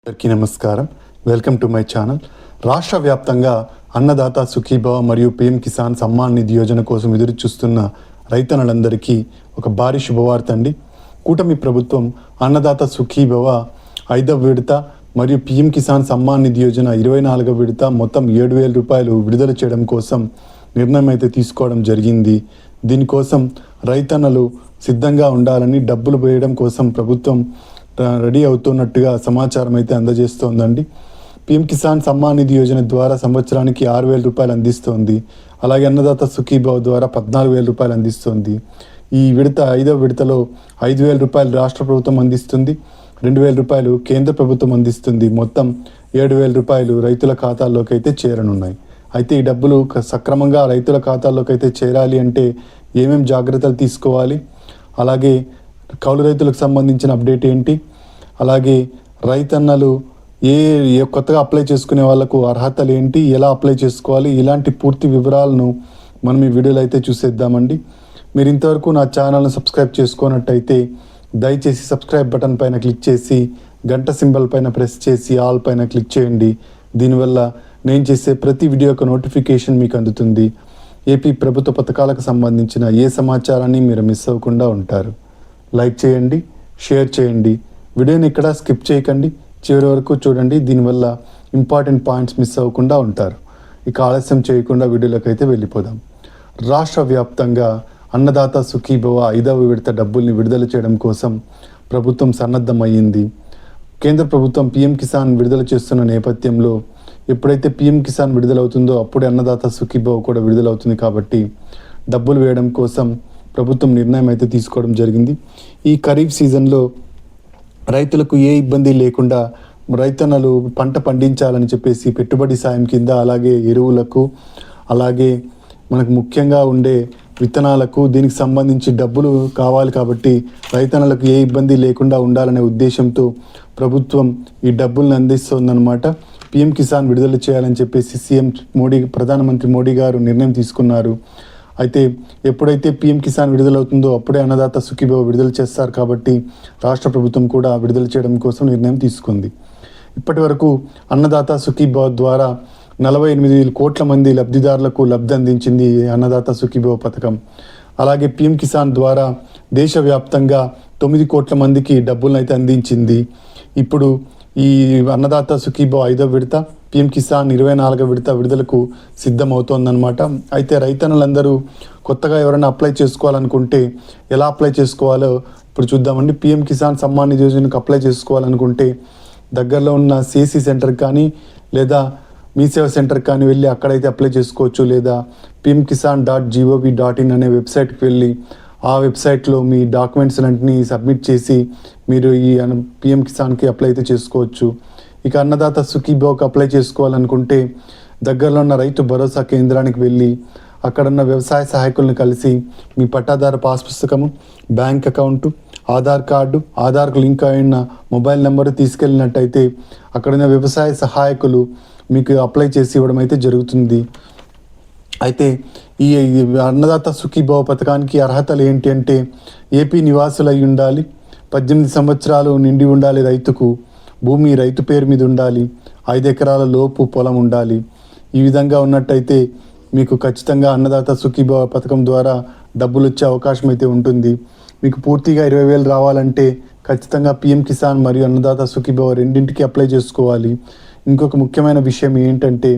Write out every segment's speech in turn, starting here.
అందరికీ నమస్కారం. Welcome to my channel. రాష్ట్ర వ్యాప్తంగా అన్నదాత సుఖీభవ మరియు పీఎం కిసాన్ సమ్మాన్ నిధి యోజన కోసం ఎదురు చూస్తున్న రైతన్నలందరికీ ఒక భారీ శుభవార్త అండి. కూటమి ప్రభుత్వం అన్నదాత సుఖీభవ 5వ విడత మరియు పీఎం కిసాన్ సమ్మాన్ నిధి యోజన 24వ విడత మొత్తం 7,000 రూపాయలు విడుదల చేయడం కోసం నిర్ణయం అయితే తీసుకోవడం జరిగింది. దీనికోసం రైతన్నలు సిద్ధంగా ఉండాలని, డబ్బులు వేయడం కోసం ప్రభుత్వం రెడీ అవుతున్నట్టుగా సమాచారం అయితే అందజేస్తోందండి. పీఎం కిసాన్ సమ్మాన్ నిధి యోజన ద్వారా సంవత్సరానికి 6,000 రూపాయలు అందిస్తోంది. అలాగే అన్నదాత సుఖీభవ ద్వారా 14,000 రూపాయలు అందిస్తోంది. ఈ విడత 5వ విడతలో 5,000 రూపాయలు రాష్ట్ర ప్రభుత్వం అందిస్తుంది, 2,000 రూపాయలు కేంద్ర ప్రభుత్వం అందిస్తుంది. మొత్తం 7,000 రూపాయలు రైతుల ఖాతాల్లోకి అయితే చేరనున్నాయి. అయితే ఈ డబ్బులు సక్రమంగా రైతుల ఖాతాల్లోకి అయితే చేరాలి అంటే ఏమేం జాగ్రత్తలు తీసుకోవాలి, అలాగే కౌలు రైతులకు సంబంధించిన అప్డేట్ ఏంటి, అలాగే రైతన్నలు కొత్తగా అప్లై చేసుకునే వాళ్ళకు అర్హతలు ఏంటి, ఎలా అప్లై చేసుకోవాలి, ఇలాంటి పూర్తి వివరాలను మనం ఈ వీడియోలో అయితే చూసేద్దామండి. మీరు ఇంతవరకు నా ఛానల్ను సబ్స్క్రైబ్ చేసుకున్నట్టయితే దయచేసి సబ్స్క్రైబ్ బటన్ పైన క్లిక్ చేసి గంట సింబల్ పైన ప్రెస్ చేసి ఆల్ పైన క్లిక్ చేయండి. దీనివల్ల నేను చేసే ప్రతి వీడియో యొక్క నోటిఫికేషన్ మీకు అందుతుంది. ఏపీ ప్రభుత్వ పథకాలకు సంబంధించిన ఏ సమాచారాన్ని మీరు మిస్ అవ్వకుండా ఉంటారు. లైక్ చేయండి, షేర్ చేయండి, వీడియోని ఇక్కడ స్కిప్ చేయకండి, చివరి వరకు చూడండి. దీనివల్ల ఇంపార్టెంట్ పాయింట్స్ మిస్ అవ్వకుండా ఉంటారు. ఇక ఆలస్యం చేయకుండా వీడియోలోకి అయితే వెళ్ళిపోదాం. రాష్ట్ర వ్యాప్తంగా అన్నదాత సుఖీభవ 5వ విడత డబ్బుల్ని విడుదల చేయడం కోసం ప్రభుత్వం సన్నద్ధమయ్యింది. కేంద్ర ప్రభుత్వం పీఎం కిసాన్ విడుదల చేస్తున్న నేపథ్యంలో ఎప్పుడైతే పీఎం కిసాన్ విడుదలవుతుందో అప్పుడే అన్నదాత సుఖీభవ కూడా విడుదలవుతుంది. కాబట్టి డబ్బులు వేయడం కోసం ప్రభుత్వం నిర్ణయం అయితే తీసుకోవడం జరిగింది. ఈ ఖరీఫ్ సీజన్లో రైతులకు ఏ ఇబ్బంది లేకుండా రైతన్నలు పంట పండించాలని చెప్పేసి పెట్టుబడి సాయం కింద, అలాగే ఎరువులకు, అలాగే మనకు ముఖ్యంగా ఉండే విత్తనాలకు, దీనికి సంబంధించి డబ్బులు కావాలి. కాబట్టి రైతన్నలకు ఏ ఇబ్బంది లేకుండా ఉండాలనే ఉద్దేశంతో ప్రభుత్వం ఈ డబ్బులను అందిస్తుందన్నమాట. పీఎం కిసాన్ విడుదల చేయాలని చెప్పేసి ప్రధానమంత్రి మోడీ గారు నిర్ణయం తీసుకున్నారు. అయితే ఎప్పుడైతే పీఎం కిసాన్ విడుదలవుతుందో అప్పుడే అన్నదాత సుఖీభవ విడుదల చేస్తారు. కాబట్టి రాష్ట్ర ప్రభుత్వం కూడా విడుదల చేయడం కోసం నిర్ణయం తీసుకుంది. ఇప్పటి వరకు అన్నదాత సుఖీభవ ద్వారా 48 కోట్ల మంది లబ్ధిదారులకు లబ్ధి అందించింది అన్నదాత సుఖీభవ పథకం. అలాగే పీఎం కిసాన్ ద్వారా దేశవ్యాప్తంగా 9 కోట్ల మందికి డబ్బులను అయితే అందించింది. ఇప్పుడు ఈ అన్నదాత సుఖీభవ 5వ విడత, పీఎం కిసాన్ 24వ విడత విడుదలకు సిద్ధమవుతోందన్నమాట. అయితే రైతన్నలందరూ కొత్తగా ఎవరైనా అప్లై చేసుకోవాలనుకుంటే ఎలా అప్లై చేసుకోవాలో ఇప్పుడు చూద్దామండి. పీఎం కిసాన్ సమ్మాన్ నిధి యోజనకు అప్లై చేసుకోవాలనుకుంటే దగ్గరలో ఉన్న సిఎస్సి సెంటర్ కానీ లేదా మీ సేవ సెంటర్ కానీ వెళ్ళి అక్కడైతే అప్లై చేసుకోవచ్చు. లేదా pmkisan.gov.in అనే వెబ్సైట్కి వెళ్ళి ఆ వెబ్సైట్లో మీ డాక్యుమెంట్స్ అన్నింటినీ సబ్మిట్ చేసి మీరు ఈ పీఎం కిసాన్కి అప్లై అయితే చేసుకోవచ్చు. ఇక అన్నదాత సుఖీభవకు అప్లై చేసుకోవాలనుకుంటే దగ్గరలో ఉన్న రైతు భరోసా కేంద్రానికి వెళ్ళి అక్కడున్న వ్యవసాయ సహాయకులను కలిసి మీ పట్టాదారు పాస్ పుస్తకము, బ్యాంక్ అకౌంటు, ఆధార్ కార్డు, ఆధార్కు లింక్ అయిన మొబైల్ నెంబరు తీసుకెళ్ళినట్టయితే అక్కడున్న వ్యవసాయ సహాయకులు మీకు అప్లై చేసి ఇవ్వడం అయితే జరుగుతుంది. అయితే ఈ అన్నదాత సుఖీభవ పథకానికి అర్హతలు ఏంటి అంటే ఏపీ నివాసులు అయి ఉండాలి, 18 సంవత్సరాలు నిండి ఉండాలి రైతుకు, భూమి రైతు పేరు మీద ఉండాలి, 5 ఎకరాల లోపు పొలం ఉండాలి. ఈ విధంగా ఉన్నట్టయితే మీకు ఖచ్చితంగా అన్నదాత సుఖీభవ పథకం ద్వారా డబ్బులు వచ్చే అవకాశం అయితే ఉంటుంది. మీకు పూర్తిగా 20,000 రావాలంటే ఖచ్చితంగా పీఎం కిసాన్ మరియు అన్నదాత సుఖీభవ రెండింటికి అప్లై చేసుకోవాలి. ఇంకొక ముఖ్యమైన విషయం ఏంటంటే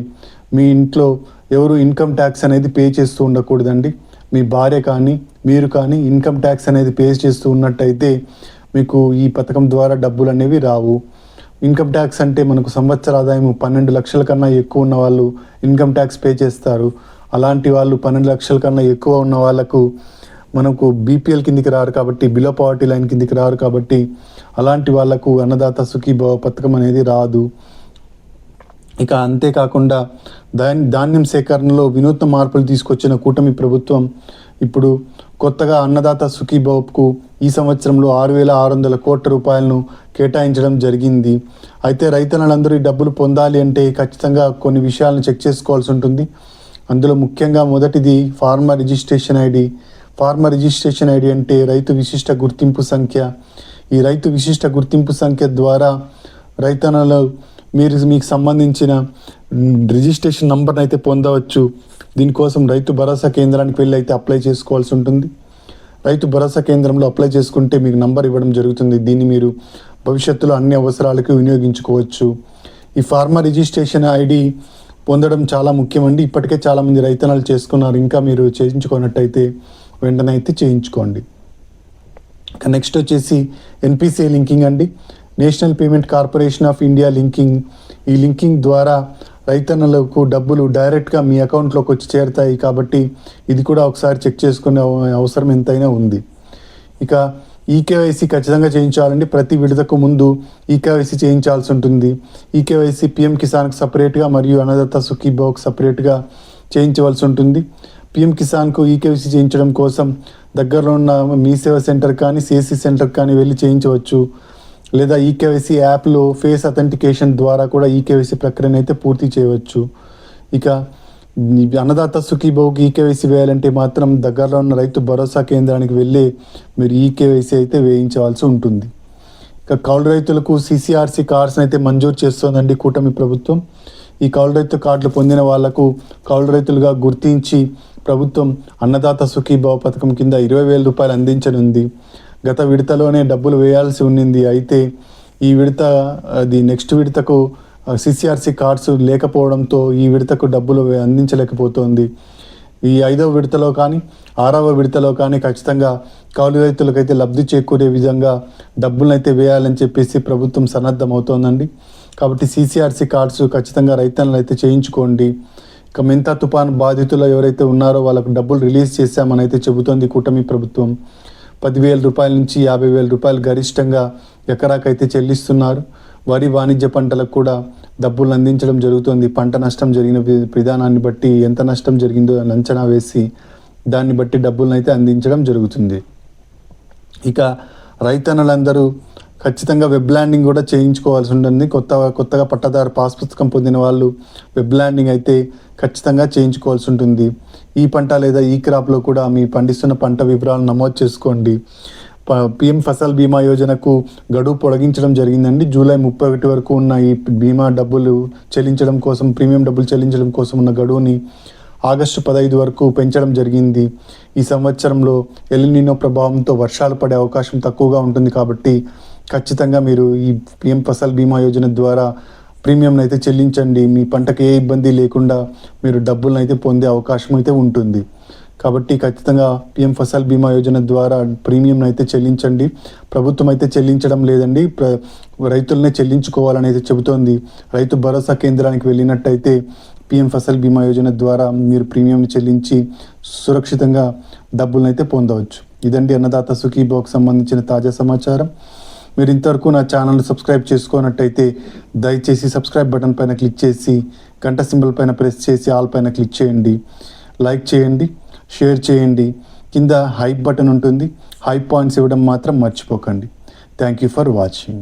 మీ ఇంట్లో ఎవరు ఇన్కమ్ ట్యాక్స్ అనేది పే చేస్తూ ఉండకూడదండి. మీ భార్య కానీ మీరు కానీ ఇన్కమ్ ట్యాక్స్ అనేది పే చేస్తూ ఉన్నట్టయితే మీకు ఈ పథకం ద్వారా డబ్బులు అనేవి రావు. ఇన్కమ్ ట్యాక్స్ అంటే మనకు సంవత్సర ఆదాయం 12 లక్షల కన్నా ఎక్కువ ఉన్న వాళ్ళు ఇన్కమ్ ట్యాక్స్ పే చేస్తారు. అలాంటి వాళ్ళు 12 లక్షల కన్నా ఎక్కువ ఉన్న వాళ్ళకు మనకు బీపీఎల్ కిందికి రారు, కాబట్టి బిలో పవర్టీ లైన్ కిందికి రారు. కాబట్టి అలాంటి వాళ్లకు అన్నదాత సుఖీభవ పథకం అనేది రాదు. ఇక అంతేకాకుండా ధాన్యం సేకరణలో వినూత్న మార్పులు తీసుకొచ్చిన కూటమి ప్రభుత్వం ఇప్పుడు కొత్తగా అన్నదాత సుఖీభవకు ఈ సంవత్సరంలో 6,600 కోట్ల రూపాయలను కేటాయించడం జరిగింది. అయితే రైతన్నలందరూ ఈ డబ్బులు పొందాలి అంటే ఖచ్చితంగా కొన్ని విషయాలను చెక్ చేసుకోవాల్సి ఉంటుంది. అందులో ముఖ్యంగా మొదటిది farmer registration ID. Farmer registration ID అంటే రైతు విశిష్ట గుర్తింపు సంఖ్య. ఈ రైతు విశిష్ట గుర్తింపు సంఖ్య ద్వారా రైతన్నలు మీకు సంబంధించిన రిజిస్ట్రేషన్ నంబర్ని అయితే పొందవచ్చు. దీనికోసం రైతు భరోసా కేంద్రానికి వెళ్ళి అయితే అప్లై చేసుకోవాల్సి ఉంటుంది. రైతు భరోసా కేంద్రంలో అప్లై చేసుకుంటే మీకు నంబర్ ఇవ్వడం జరుగుతుంది. దీన్ని మీరు భవిష్యత్తులో అన్ని అవసరాలకు వినియోగించుకోవచ్చు. ఈ ఫార్మర్ రిజిస్ట్రేషన్ ఐడి పొందడం చాలా ముఖ్యమండి. ఇప్పటికే చాలామంది రైతన్నలు చేసుకున్నారు. ఇంకా మీరు చేయించుకున్నట్టయితే వెంటనే అయితే చేయించుకోండి. నెక్స్ట్ వచ్చేసి ఎన్పిసిఐ లింకింగ్ అండి. National payment corporation of India linking. ఈ లింకింగ్ ద్వారా రైతన్నలకు డబ్బులు డైరెక్ట్గా మీ అకౌంట్లోకి వచ్చి చేరుతాయి. కాబట్టి ఇది కూడా ఒకసారి చెక్ చేసుకునే అవసరం ఎంతైనా ఉంది. ఇక ఈకేవైసీ ఖచ్చితంగా చేయించాలండి. ప్రతి విడతకు ముందు ఈకేవైసీ చేయించాల్సి ఉంటుంది. ఈకేవైసీ పిఎం కిసాన్కి సపరేట్గా మరియు అన్నదాత సుఖీభావ్కి సపరేట్గా చేయించవలసి ఉంటుంది. పిఎం కిసాన్కు ఈకేవైసీ చేయించడం కోసం దగ్గరలో ఉన్న మీ సేవా సెంటర్ కానీ సిఎస్సి సెంటర్ కానీ వెళ్ళి చేయించవచ్చు. లేదా ఈకేవైసీ యాప్లో ఫేస్ అథెంటికేషన్ ద్వారా కూడా ఈకేవైసీ ప్రక్రియను అయితే పూర్తి చేయవచ్చు. ఇక అన్నదాత సుఖీభావ్కి ఈకేవైసీ వేయాలంటే మాత్రం దగ్గరలో ఉన్న రైతు భరోసా కేంద్రానికి వెళ్ళి మీరు ఈకేవైసీ అయితే వేయించవలసి ఉంటుంది. ఇక కౌలు రైతులకు సిసిఆర్సి కార్డ్స్ని అయితే మంజూరు చేస్తోందండి కూటమి ప్రభుత్వం. ఈ కౌలు రైతు కార్డులు పొందిన వాళ్లకు కౌలు రైతులుగా గుర్తించి ప్రభుత్వం అన్నదాత సుఖీభావ్ పథకం కింద 20,000 రూపాయలు అందించనుంది. గత విడతలోనే డబ్బులు వేయాల్సి ఉండింది. అయితే ఈ విడత నెక్స్ట్ విడతకు సిసిఆర్సి కార్డ్స్ లేకపోవడంతో ఈ విడతకు డబ్బులు అందించలేకపోతోంది. ఈ 5వ విడతలో కానీ 6వ విడతలో కానీ ఖచ్చితంగా కౌలు రైతులకైతే లబ్ధి చేకూరే విధంగా డబ్బులను అయితే వేయాలని చెప్పేసి ప్రభుత్వం సన్నద్ధమవుతోందండి. కాబట్టి సిసిఆర్సి కార్డ్స్ ఖచ్చితంగా రైతన్నలు అయితే చేయించుకోండి. ఇక మెంతా తుఫాను బాధితులు ఎవరైతే ఉన్నారో వాళ్ళకు డబ్బులు రిలీజ్ చేశామని అయితే చెబుతోంది కూటమి ప్రభుత్వం. 10,000 రూపాయల నుంచి 50,000 రూపాయలు గరిష్టంగా ఎకరాకైతే చెల్లిస్తున్నారు. వరి వాణిజ్య పంటలకు కూడా డబ్బులు అందించడం జరుగుతుంది. పంట నష్టం జరిగిన విధానాన్ని బట్టి ఎంత నష్టం జరిగిందో అంచనా వేసి దాన్ని బట్టి డబ్బులను అయితే అందించడం జరుగుతుంది. ఇక రైతన్నలందరూ ఖచ్చితంగా వెబ్ ల్యాండింగ్ కూడా చేయించుకోవాల్సి ఉంటుంది. కొత్తగా పట్టాదారు పాస్ పుస్తకం పొందిన వాళ్ళు వెబ్ ల్యాండింగ్ అయితే ఖచ్చితంగా చేయించుకోవాల్సి ఉంటుంది. ఈ పంట లేదా ఈ క్రాప్లో కూడా మీ పండిస్తున్న పంట వివరాలు నమోదు చేసుకోండి. పిఎం ఫసల్ బీమా యోజనకు గడువు పొడిగించడం జరిగిందండి. జూలై 31 వరకు ఉన్న ఈ బీమా డబ్బులు చెల్లించడం కోసం, ప్రీమియం డబ్బులు చెల్లించడం కోసం ఉన్న గడువుని ఆగస్టు 15 వరకు పెంచడం జరిగింది. ఈ సంవత్సరంలో ఎల్నినో ప్రభావంతో వర్షాలు పడే అవకాశం తక్కువగా ఉంటుంది. కాబట్టి ఖచ్చితంగా మీరు ఈ పిఎం ఫసల్ బీమా యోజన ద్వారా ప్రీమియంను అయితే చెల్లించండి. మీ పంటకు ఏ ఇబ్బంది లేకుండా మీరు డబ్బులను అయితే పొందే అవకాశం అయితే ఉంటుంది. కాబట్టి ఖచ్చితంగా పిఎం ఫసల్ బీమా యోజన ద్వారా ప్రీమియంను అయితే చెల్లించండి. ప్రభుత్వం అయితే చెల్లించడం లేదండి, రైతులనే చెల్లించుకోవాలని అయితే చెబుతోంది. రైతు భరోసా కేంద్రానికి వెళ్ళినట్టయితే పిఎం ఫసల్ బీమా యోజన ద్వారా మీరు ప్రీమియంని చెల్లించి సురక్షితంగా డబ్బులను అయితే పొందవచ్చు. ఇదండి అన్నదాత సుఖీభావ్కి సంబంధించిన తాజా సమాచారం. మీరు ఇంతవరకు నా ఛానల్ని సబ్స్క్రైబ్ చేసుకున్నట్టయితే దయచేసి సబ్స్క్రైబ్ బటన్ పైన క్లిక్ చేసి గంట సింబల్ పైన ప్రెస్ చేసి ఆల్ పైన క్లిక్ చేయండి. లైక్ చేయండి, షేర్ చేయండి. కింద హైప్ బటన్ ఉంటుంది, హైప్ పాయింట్స్ ఇవ్వడం మాత్రం మర్చిపోకండి. Thank you for watching.